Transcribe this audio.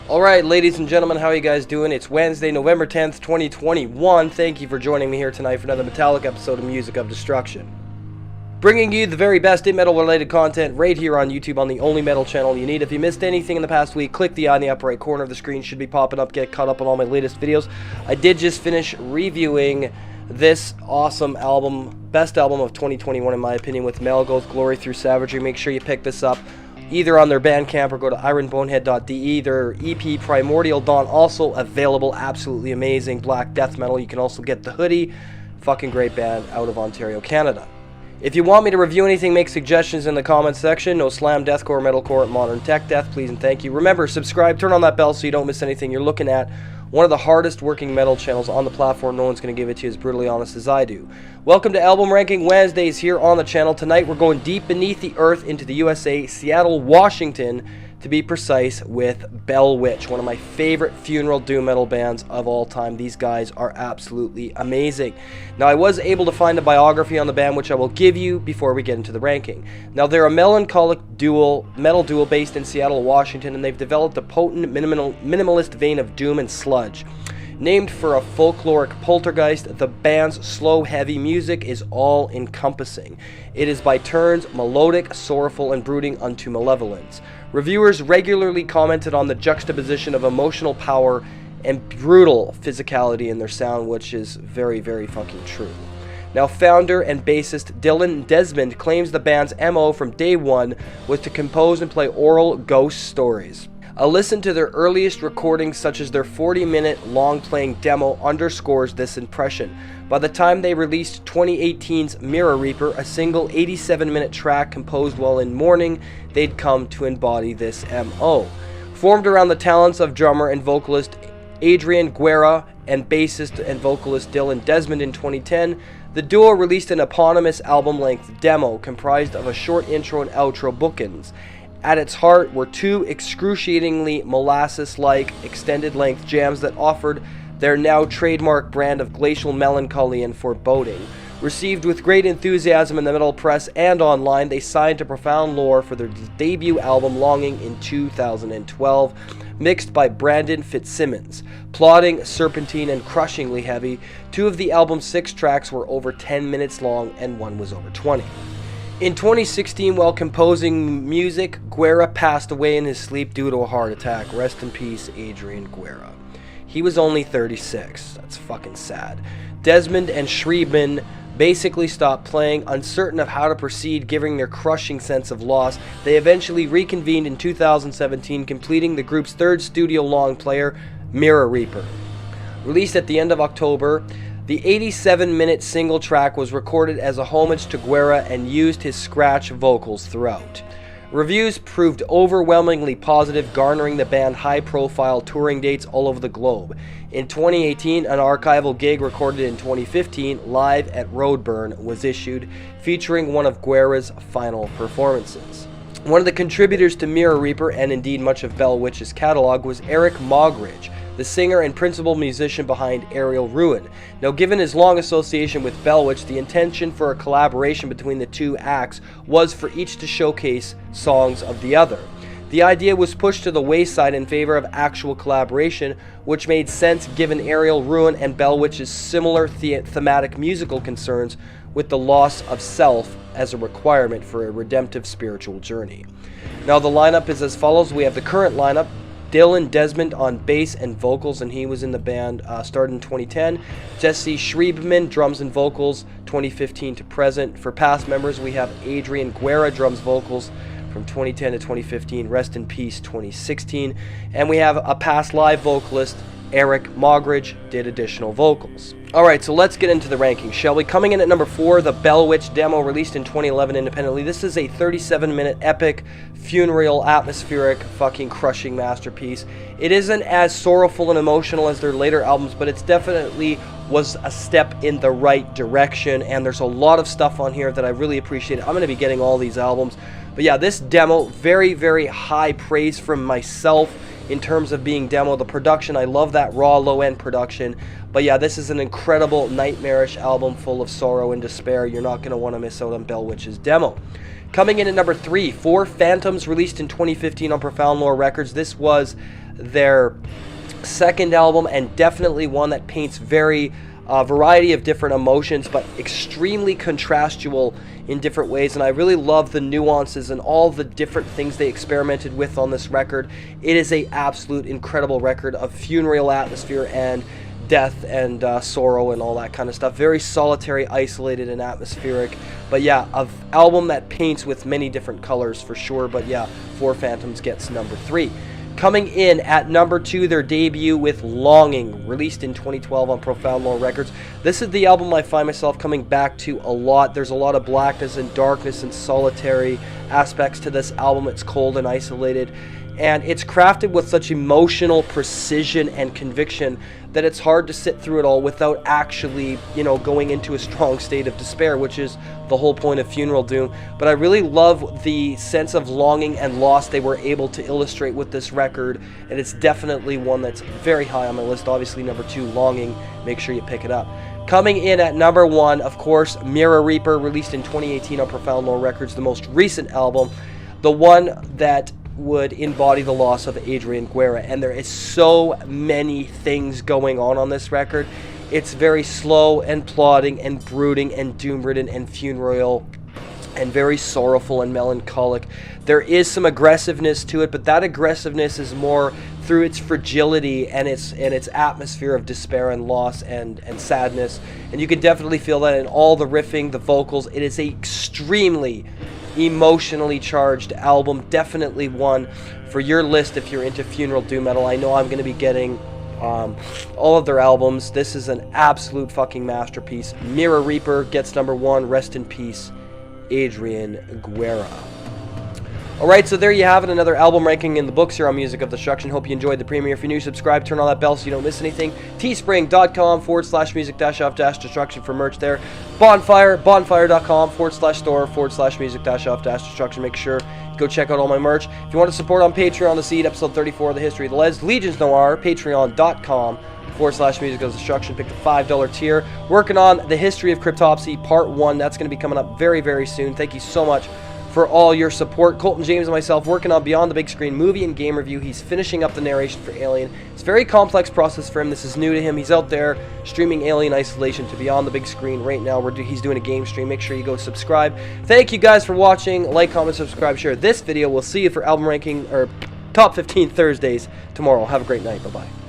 Alright, ladies and gentlemen, how are you guys doing? It's Wednesday, November 10th, 2021. Thank you for joining me here tonight for another metallic episode of Music of Destruction. Bringing you the very best in metal related content right here on YouTube on the only metal channel you need. If you missed anything in the past week, click the eye in the upper right corner of the screen. Should be popping up. Get caught up on all my latest videos. I did just finish reviewing this awesome album, best album of 2021 in my opinion, with Melgoth, Glory Through Savagery. Make sure you pick this up either on their Bandcamp or go to ironbonehead.de. Their EP Primordial Dawn also available. Absolutely amazing black death metal. You can also get the hoodie. Fucking great band out of Ontario, Canada. If you want me to review anything, make suggestions in the comments section. No slam, deathcore, metalcore, modern tech death, please and thank you. Remember, subscribe, turn on that bell so you don't miss anything. You're looking at one of the hardest working metal channels on the platform. No one's going to give it to you as brutally honest as I do. Welcome to Album Ranking Wednesdays here on the channel. Tonight we're going deep beneath the earth into the USA, Seattle, Washington, to be precise, with Bell Witch, one of my favorite funeral doom metal bands of all time. These guys are absolutely amazing. Now, I was able to find a biography on the band, which I will give you before we get into the ranking. Now, they're a melancholic metal duo based in Seattle, Washington, and they've developed a potent minimalist vein of doom and sludge. Named for a folkloric poltergeist, the band's slow, heavy music is all-encompassing. It is by turns melodic, sorrowful, and brooding unto malevolence. Reviewers regularly commented on the juxtaposition of emotional power and brutal physicality in their sound, which is very, very fucking true. Now, founder and bassist Dylan Desmond claims the band's MO from day one was to compose and play aural ghost stories. A listen to their earliest recordings, such as their 40-minute long-playing demo, underscores this impression. By the time they released 2018's Mirror Reaper, a single 87-minute track composed while in mourning, they'd come to embody this MO. Formed around the talents of drummer and vocalist Adrian Guerra and bassist and vocalist Dylan Desmond in 2010, the duo released an eponymous album-length demo comprised of a short intro and outro bookends. At its heart were two excruciatingly molasses-like extended-length jams that offered their now trademark brand of glacial melancholy and foreboding. Received with great enthusiasm in the metal press and online, they signed to Profound Lore for their debut album Longing in 2012, mixed by Brandon Fitzsimmons. Plodding, serpentine, and crushingly heavy, two of the album's 6 tracks were over 10 minutes long and one was over 20. In 2016, while composing music, Guerra passed away in his sleep due to a heart attack. Rest in peace, Adrian Guerra. He was only 36. That's fucking sad. Desmond and Schriebman basically stopped playing, uncertain of how to proceed, giving their crushing sense of loss. They eventually reconvened in 2017, completing the group's 3rd studio long player, Mirror Reaper. Released at the end of October, the 87-minute single track was recorded as a homage to Guerra and used his scratch vocals throughout. Reviews proved overwhelmingly positive, garnering the band high-profile touring dates all over the globe. In 2018, an archival gig recorded in 2015, Live at Roadburn, was issued, featuring one of Guerra's final performances. One of the contributors to Mirror Reaper, and indeed much of Bell Witch's catalog, was Eric Mogridge, the singer and principal musician behind Aerial Ruin. Now, given his long association with Bell Witch, the intention for a collaboration between the two acts was for each to showcase songs of the other. The idea was pushed to the wayside in favor of actual collaboration, which made sense given Aerial Ruin and Bell Witch's similar thematic musical concerns with the loss of self as a requirement for a redemptive spiritual journey. Now, the lineup is as follows. We have the current lineup: Dylan Desmond on bass and vocals, and he was in the band started in 2010. Jesse Schriebman, drums and vocals, 2015 to present. For past members, we have Adrian Guerra, drums, vocals, from 2010 to 2015. Rest in peace, 2016. And we have a past live vocalist, Eric Mogridge, did additional vocals. Alright, so let's get into the rankings, shall we? Coming in at number 4, the Bell Witch demo, released in 2011 independently. This is a 37-minute epic, funereal, atmospheric, fucking crushing masterpiece. It isn't as sorrowful and emotional as their later albums, but it's definitely was a step in the right direction, and there's a lot of stuff on here that I really appreciate. I'm going to be getting all these albums. But yeah, this demo, very, very high praise from myself in terms of being demo. The production, I love that raw, low-end production. But yeah, this is an incredible, nightmarish album full of sorrow and despair. You're not going to want to miss out on Bell Witch's demo. Coming in at number 3, 4 Phantoms, released in 2015 on Profound Lore Records. This was their second album, and definitely one that paints very variety of different emotions, but extremely contrastual in different ways. And I really love the nuances and all the different things they experimented with on this record. It is a absolute incredible record of funereal atmosphere and death and sorrow and all that kind of stuff. Very solitary, isolated, and atmospheric. But yeah, an album that paints with many different colors for sure. But yeah, Four Phantoms gets number 3. Coming in at number 2, their debut with Longing, released in 2012 on Profound Lore Records. This is the album I find myself coming back to a lot. There's a lot of blackness and darkness and solitary aspects to this album. It's cold and isolated, and it's crafted with such emotional precision and conviction that it's hard to sit through it all without actually, going into a strong state of despair, which is the whole point of Funeral Doom. But I really love the sense of longing and loss they were able to illustrate with this record, and it's definitely one that's very high on my list. Obviously, number 2, Longing. Make sure you pick it up. Coming in at number 1, of course, Mirror Reaper, released in 2018 on Profound Lore Records, the most recent album, the one that would embody the loss of Adrian Guerra. And there is so many things going on this record. It's very slow and plodding and brooding and doom-ridden and funereal and very sorrowful and melancholic. There is some aggressiveness to it, but that aggressiveness is more through its fragility and its atmosphere of despair and loss and sadness. And you can definitely feel that in all the riffing, the vocals. It is a extremely emotionally charged album. Definitely one for your list if you're into funeral doom metal. I know I'm going to be getting all of their albums. This is an absolute fucking masterpiece. Mirror Reaper gets number 1. Rest in peace, Adrian Guerra. Alright, so there you have it, another album ranking in the books here on Music of Destruction. Hope you enjoyed the premiere. If you're new, subscribe, turn on that bell so you don't miss anything. teespring.com/music-off-destruction for merch there. bonfire.com/store/music-off-destruction. Make sure you go check out all my merch. If you want to support on Patreon, the seed, episode 34 of the History of the Les, Legions Noir, patreon.com/music of destruction. Pick the $5 tier. Working on the History of Cryptopsy Part 1. That's going to be coming up very, very soon. Thank you so much for all your support. Colton James and myself working on Beyond the Big Screen movie and game review. He's finishing up the narration for Alien. It's a very complex process for him. This is new to him. He's out there streaming Alien Isolation to Beyond the Big Screen right now. He's doing a game stream. Make sure you go subscribe. Thank you guys for watching. Like, comment, subscribe, share this video. We'll see you for album ranking or top 15 Thursdays tomorrow. Have a great night. Bye-bye.